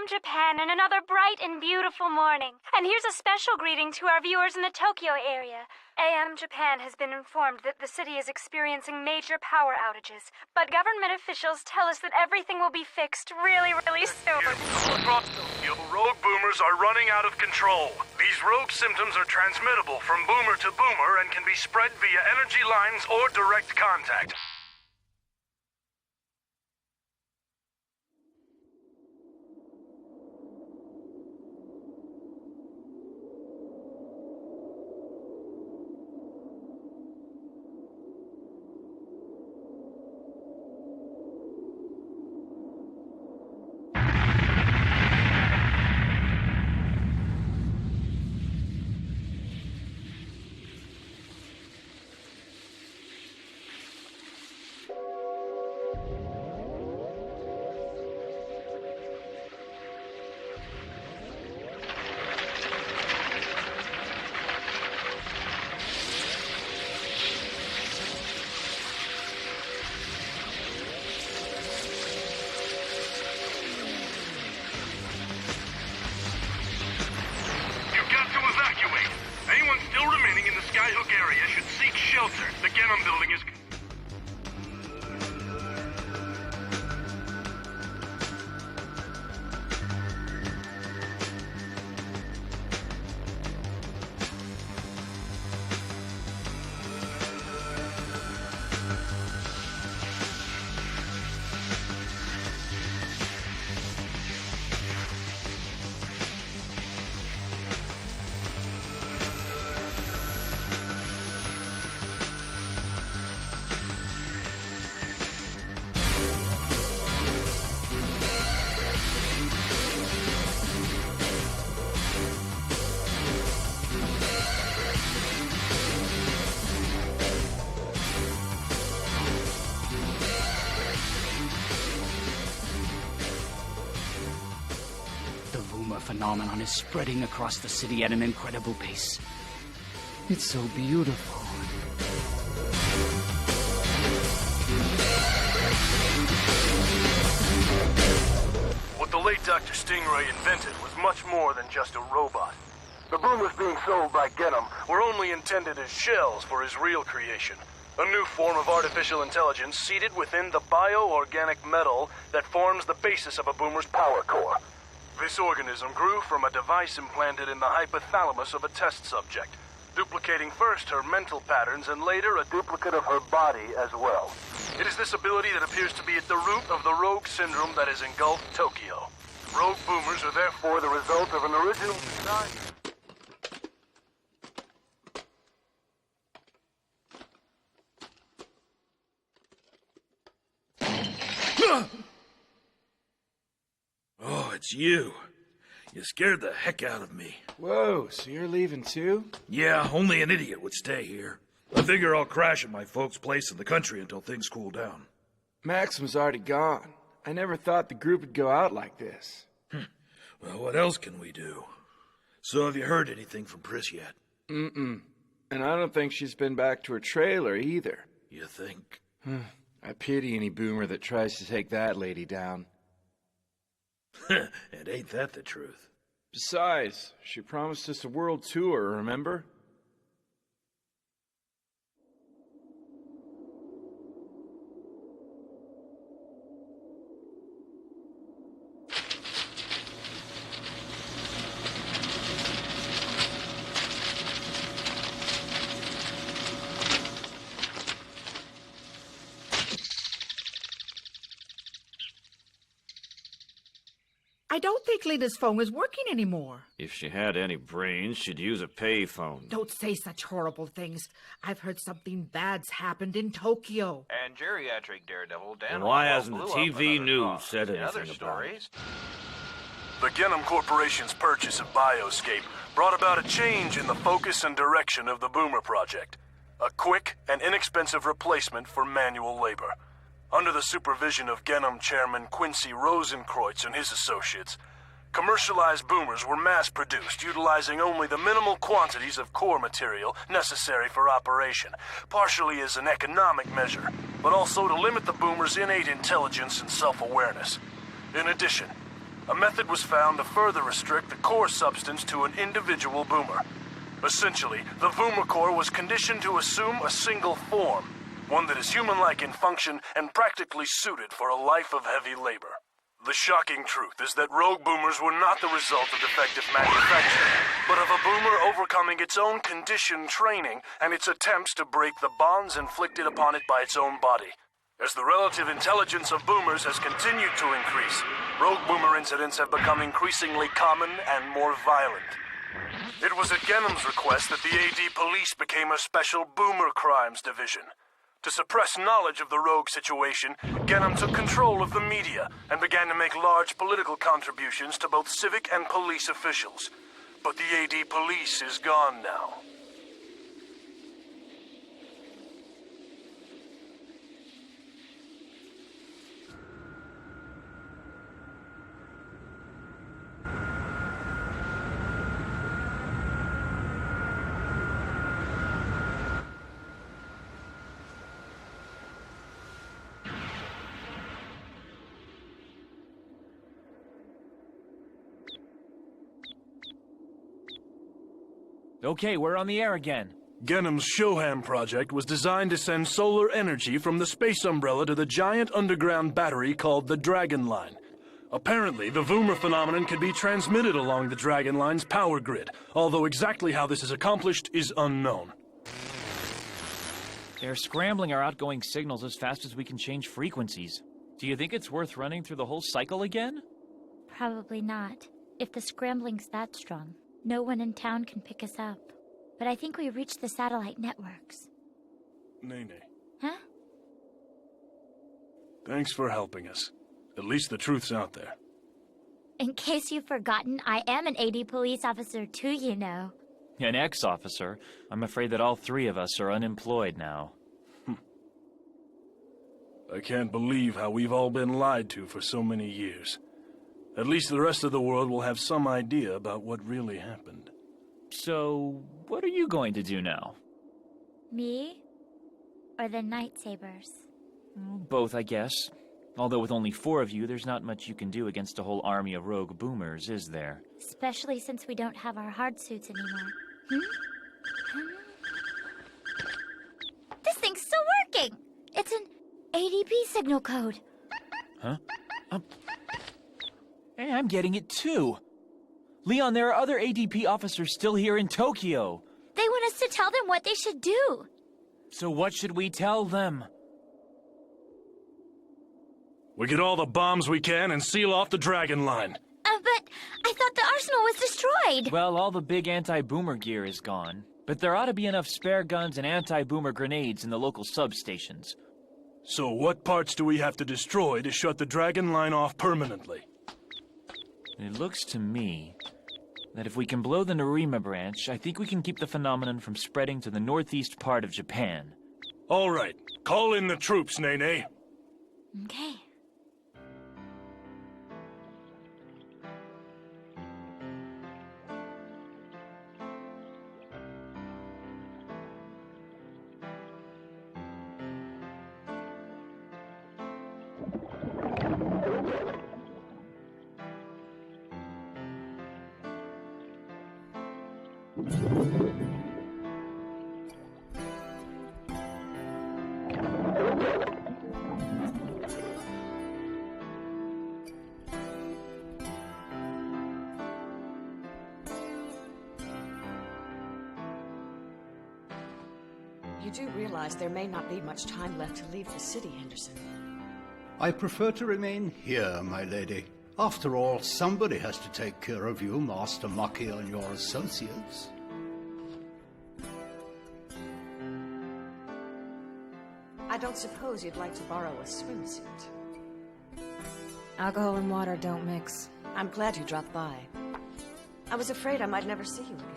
AM Japan and another bright and beautiful morning. And here's a special greeting to our viewers in the Tokyo area. AM Japan has been informed that the city is experiencing major power outages, but government officials tell us that everything will be fixed really soon. Across Tokyo, rogue boomers are running out of control. These rogue symptoms are transmittable from boomer to boomer and can be spread via energy lines or direct contact. The Genom building is... Phenomenon is spreading across the city at an incredible pace. It's so beautiful. What the late Dr. Stingray invented was much more than just a robot. The boomers being sold by Genom were only intended as shells for his real creation. A new form of artificial intelligence seated within the bioorganic metal that forms the basis of a boomer's power core. This organism grew from a device implanted in the hypothalamus of a test subject, duplicating first her mental patterns and later a duplicate of her body as well. It is this ability that appears to be at the root of the rogue syndrome that has engulfed Tokyo. Rogue boomers are therefore the result of an original design. Oh, it's you. You scared the heck out of me. Whoa, so you're leaving too? Yeah, only an idiot would stay here. I figure I'll crash at my folks' place in the country until things cool down. Maxim's already gone. I never thought the group would go out like this. Well, what else can we do? So have you heard anything from Pris yet? Mm-mm. And I don't think she's been back to her trailer either. You think? I pity any boomer that tries to take that lady down. And ain't that the truth? Besides, she promised us a world tour, remember? I don't think Lena's phone is working anymore. If she had any brains, she'd use a payphone. Don't say such horrible things. I've heard something bad's happened in Tokyo. And geriatric daredevil Dan. And why Rockwell hasn't the blew up TV another news car. said In anything other about stories, The Genom Corporation's purchase of Bioscape brought about a change in the focus and direction of the Boomer Project. A quick and inexpensive replacement for manual labor. Under the supervision of Genom Chairman Quincy Rosenkreutz and his associates, commercialized boomers were mass-produced, utilizing only the minimal quantities of core material necessary for operation, partially as an economic measure, but also to limit the boomers' innate intelligence and self-awareness. In addition, a method was found to further restrict the core substance to an individual boomer. Essentially, the boomer core was conditioned to assume a single form, one that is human-like in function and practically suited for a life of heavy labor. The shocking truth is that rogue boomers were not the result of defective manufacturing, but of a boomer overcoming its own conditioned training and its attempts to break the bonds inflicted upon it by its own body. As the relative intelligence of boomers has continued to increase, rogue boomer incidents have become increasingly common and more violent. It was at Genham's request that the AD police became a special boomer crimes division. To suppress knowledge of the rogue situation, Genham took control of the media and began to make large political contributions to both civic and police officials. But the AD police is gone now. Okay, we're on the air again. Genham's Shoham project was designed to send solar energy from the space umbrella to the giant underground battery called the Dragon Line. Apparently, the Voomer phenomenon can be transmitted along the Dragon Line's power grid, although exactly how this is accomplished is unknown. They're scrambling our outgoing signals as fast as we can change frequencies. Do you think it's worth running through the whole cycle again? Probably not. If the scrambling's that strong, no one in town can pick us up. But I think we reached the satellite networks. Nene. Huh? Thanks for helping us. At least the truth's out there. In case you've forgotten, I am an AD police officer too, you know. An ex-officer. I'm afraid that all three of us are unemployed now. I can't believe how we've all been lied to for so many years. At least the rest of the world will have some idea about what really happened. So, what are you going to do now? Me? Or the Night Sabers? Both, I guess. Although with only 4 of you, there's not much you can do against a whole army of rogue boomers, is there? Especially since we don't have our hard suits anymore. This thing's still working! It's an ADP signal code. Huh? Hey, I'm getting it too. Leon, there are other ADP officers still here in Tokyo. They want us to tell them what they should do. So what should we tell them? We get all the bombs we can and seal off the Dragon Line. But I thought the arsenal was destroyed. Well, all the big anti-boomer gear is gone. But there ought to be enough spare guns and anti-boomer grenades in the local substations. So what parts do we have to destroy to shut the Dragon Line off permanently? It looks to me that if we can blow the Narima branch, I think we can keep the phenomenon from spreading to the northeast part of Japan. All right. Call in the troops, Nene. Okay. You do realize there may not be much time left to leave the city, Henderson. I prefer to remain here, my lady. After all, somebody has to take care of you, Master Maki, and your associates. I don't suppose you'd like to borrow a swimsuit. Alcohol and water don't mix. I'm glad you dropped by. I was afraid I might never see you again.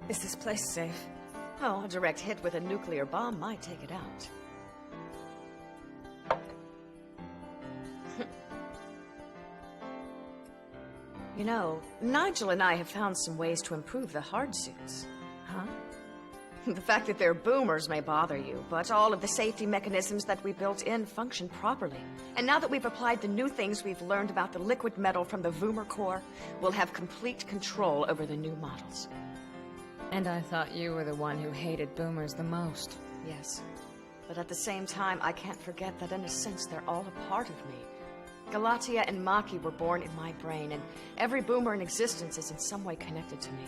Is this place safe? Oh, a direct hit with a nuclear bomb might take it out. You know, Nigel and I have found some ways to improve the hard suits. Huh? The fact that they're boomers may bother you, but all of the safety mechanisms that we built in function properly. And now that we've applied the new things we've learned about the liquid metal from the Voomer core, we'll have complete control over the new models. And I thought you were the one who hated boomers the most. Yes. But at the same time, I can't forget that in a sense they're all a part of me. Galatia and Maki were born in my brain, and every boomer in existence is in some way connected to me.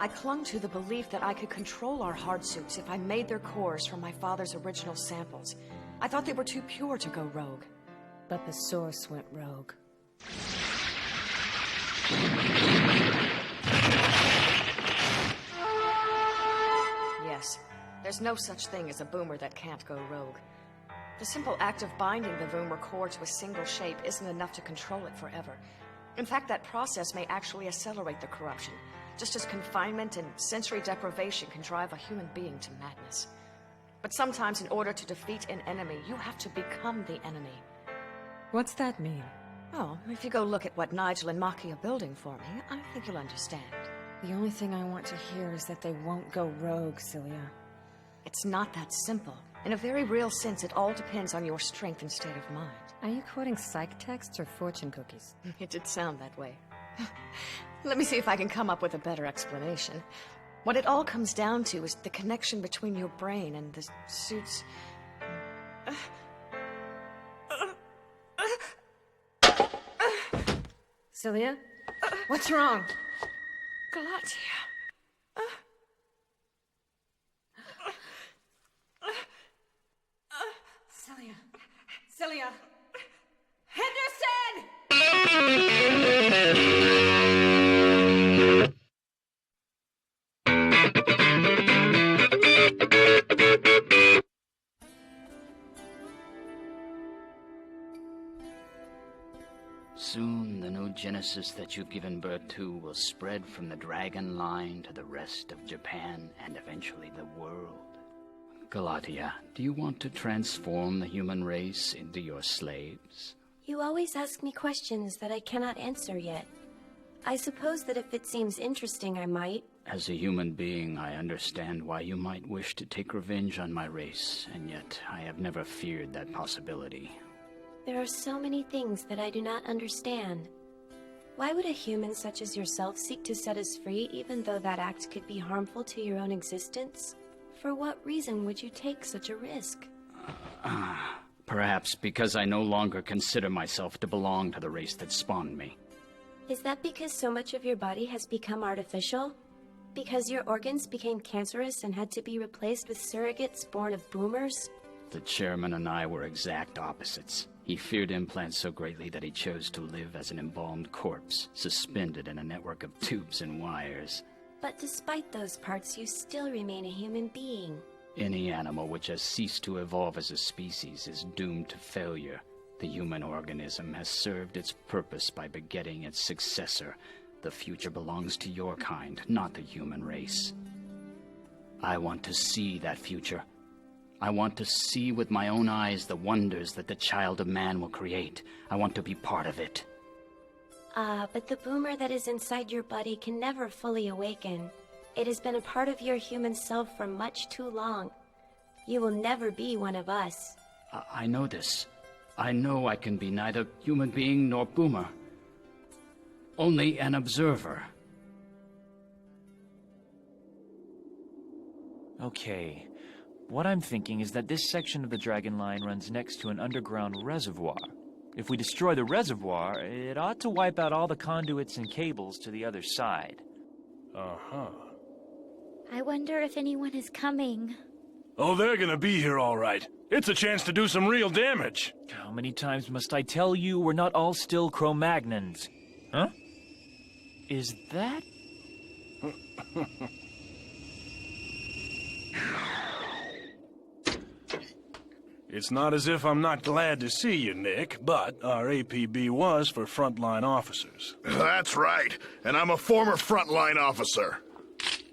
I clung to the belief that I could control our hard suits if I made their cores from my father's original samples. I thought they were too pure to go rogue. But the source went rogue. Yes, there's no such thing as a boomer that can't go rogue. The simple act of binding the Voomer core to a single shape isn't enough to control it forever. In fact, that process may actually accelerate the corruption, just as confinement and sensory deprivation can drive a human being to madness. But sometimes in order to defeat an enemy, you have to become the enemy. What's that mean? Oh, if you go look at what Nigel and Maki are building for me, I think you'll understand. The only thing I want to hear is that they won't go rogue, Celia. It's not that simple. In a very real sense, it all depends on your strength and state of mind. Are you quoting psych texts or fortune cookies? It did sound that way. Let me see if I can come up with a better explanation. What it all comes down to is the connection between your brain and the suits. Celia? What's wrong? Galatia. Celia. Celia. Henderson! Soon the new genesis that you've given birth to will spread from the dragon line to the rest of Japan and eventually the world. Galatia, do you want to transform the human race into your slaves? You always ask me questions that I cannot answer yet. I suppose that if it seems interesting, I might. As a human being, I understand why you might wish to take revenge on my race, and yet I have never feared that possibility. There are so many things that I do not understand. Why would a human such as yourself seek to set us free, even though that act could be harmful to your own existence? For what reason would you take such a risk? Perhaps because I no longer consider myself to belong to the race that spawned me. Is that because so much of your body has become artificial? Because your organs became cancerous and had to be replaced with surrogates born of boomers? The chairman and I were exact opposites. He feared implants so greatly that he chose to live as an embalmed corpse, suspended in a network of tubes and wires. But despite those parts, you still remain a human being. Any animal which has ceased to evolve as a species is doomed to failure. The human organism has served its purpose by begetting its successor. The future belongs to your kind, not the human race. I want to see that future. I want to see with my own eyes the wonders that the child of man will create. I want to be part of it. But the boomer that is inside your body can never fully awaken. It has been a part of your human self for much too long. You will never be one of us. I know this. I know I can be neither human being nor boomer. Only an observer. Okay. What I'm thinking is that this section of the Dragon Line runs next to an underground reservoir. If we destroy the reservoir, it ought to wipe out all the conduits and cables to the other side. Uh-huh. I wonder if anyone is coming. Oh, they're gonna be here all right. It's a chance to do some real damage. How many times must I tell you we're not all still Cro-Magnons? Huh? Is that... It's not as if I'm not glad to see you, Nick, but our APB was for frontline officers. That's right, and I'm a former frontline officer.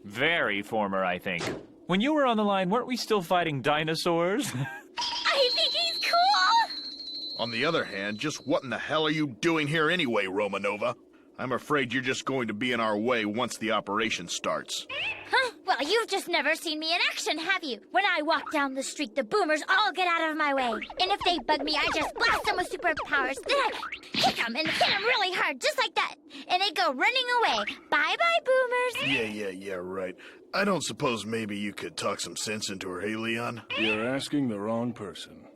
Very former, I think. When you were on the line, weren't we still fighting dinosaurs? I think he's cool! On the other hand, just what in the hell are you doing here anyway, Romanova? I'm afraid you're just going to be in our way once the operation starts. Huh? Well, Well, you've just never seen me in action, have you? When I walk down the street, the boomers all get out of my way. And if they bug me, I just blast them with superpowers. Then I kick them and hit them really hard, just like that. And they go running away. Bye-bye, boomers. Yeah, right. I don't suppose maybe you could talk some sense into her, hey, Leon? You're asking the wrong person.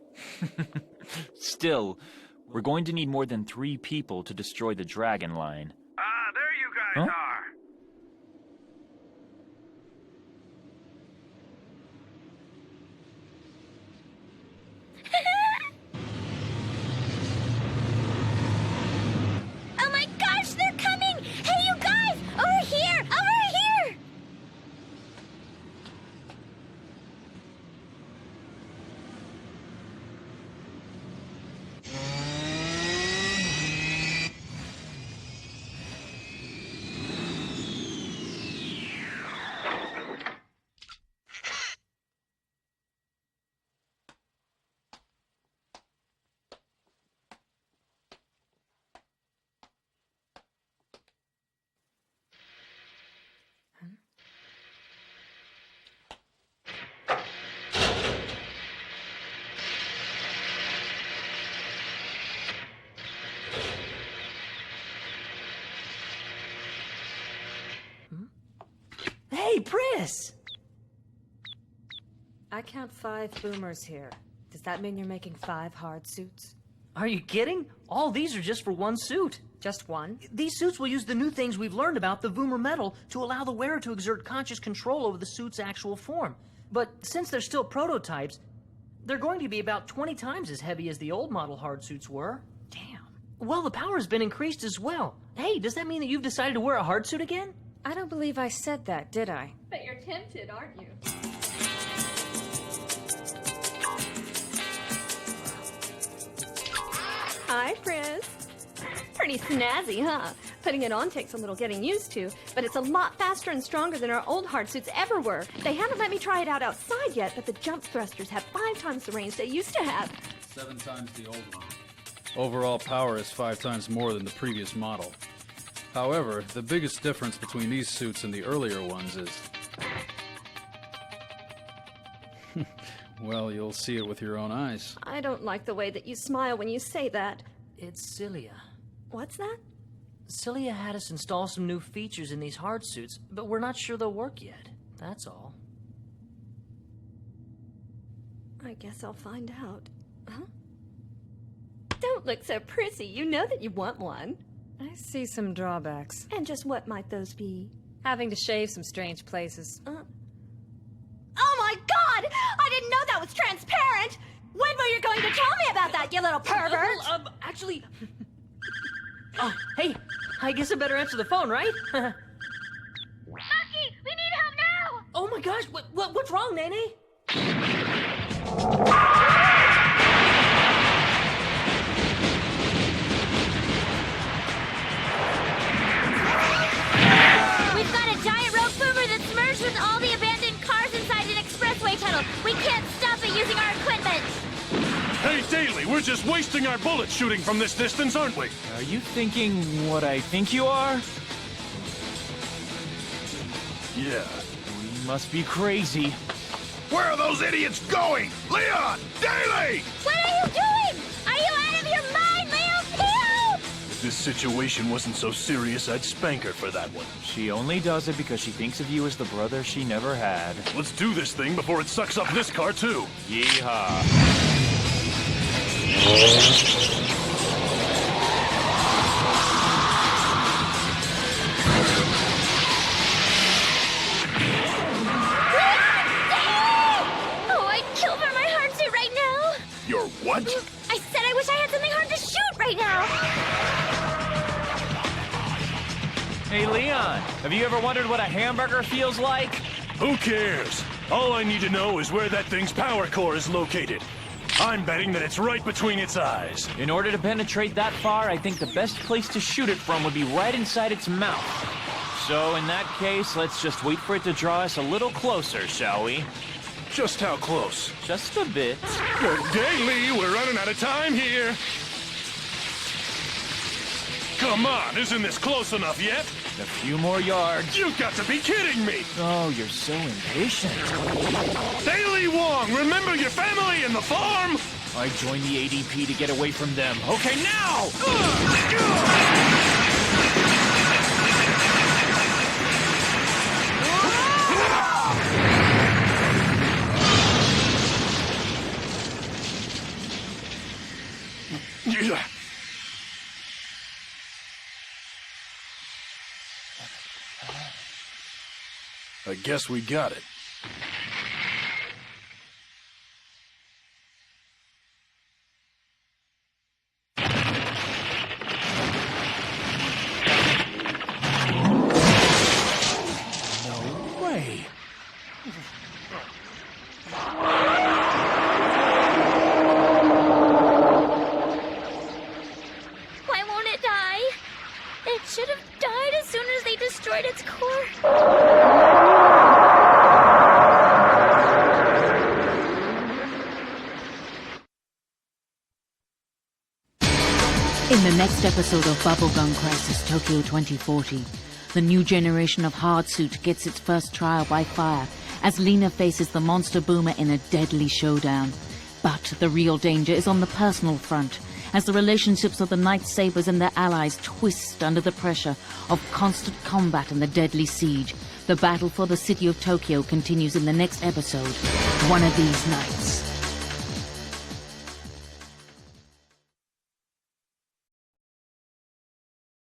Still, we're going to need more than 3 people to destroy the Dragon Line. Ah, there you guys are. Oh my gosh, they're coming! Hey, you guys! Over here! Over here! Hey, Pris! I count 5 boomers here. Does that mean you're making 5 hard suits? Are you kidding? All these are just for one suit. Just one? These suits will use the new things we've learned about the Boomer metal to allow the wearer to exert conscious control over the suit's actual form. But since they're still prototypes, they're going to be about 20 times as heavy as the old model hard suits were. Damn. Well, the power's been increased as well. Hey, does that mean that you've decided to wear a hard suit again? I don't believe I said that, did I? But you're tempted, aren't you? Hi, Pris. Pretty snazzy, huh? Putting it on takes a little getting used to, but it's a lot faster and stronger than our old hard suits ever were. They haven't let me try it out outside yet, but the jump thrusters have 5 times the range they used to have. 7 times the old one. Overall power is 5 times more than the previous model. However, the biggest difference between these suits and the earlier ones is... well, you'll see it with your own eyes. I don't like the way that you smile when you say that. It's Cilia. What's that? Cilia had us install some new features in these hard suits, but we're not sure they'll work yet. That's all. I guess I'll find out. Huh? Don't look so prissy. You know that you want one. I see some drawbacks. And just what might those be? Having to shave some strange places. Oh my God! I didn't know that was transparent! When were you going to tell me about that, you little pervert? Actually... oh, hey, I guess I better answer the phone, right? Mucky, we need help now! Oh my gosh, what's wrong, Nene? We've got a giant rogue boomer that's merged with all the abandoned cars inside an expressway tunnel. We can't stop it using our equipment. Hey, Daly, we're just wasting our bullets shooting from this distance, aren't we? Are you thinking what I think you are? Yeah. We must be crazy. Where are those idiots going? Leon! Daly! What are you doing? Are you out of your mind, Leo? Help! If this situation wasn't so serious, I'd spank her for that one. She only does it because she thinks of you as the brother she never had. Let's do this thing before it sucks up this car, too. Yeehaw. Oh, I'd kill for my hard suit right now. Your what? I said I wish I had something hard to shoot right now. Hey, Leon, have you ever wondered what a hamburger feels like? Who cares? All I need to know is where that thing's power core is located. I'm betting that it's right between its eyes. In order to penetrate that far, I think the best place to shoot it from would be right inside its mouth. So in that case, let's just wait for it to draw us a little closer, shall we? Just how close? Just a bit. Daly, we're running out of time here. Come on, isn't this close enough yet? A few more yards. You've got to be kidding me! Oh, you're so impatient. Daily Wong, remember your family and the farm? I joined the ADP to get away from them. Okay, now! I guess we got it. No way. Why won't it die? It should have died as soon as they destroyed its core. In the next episode of Bubblegum Crisis Tokyo 2040, the new generation of Hardsuit gets its first trial by fire as Lena faces the monster Boomer in a deadly showdown. But the real danger is on the personal front, as the relationships of the Night Sabers and their allies twist under the pressure of constant combat and the deadly siege. The battle for the city of Tokyo continues in the next episode, One of These Nights.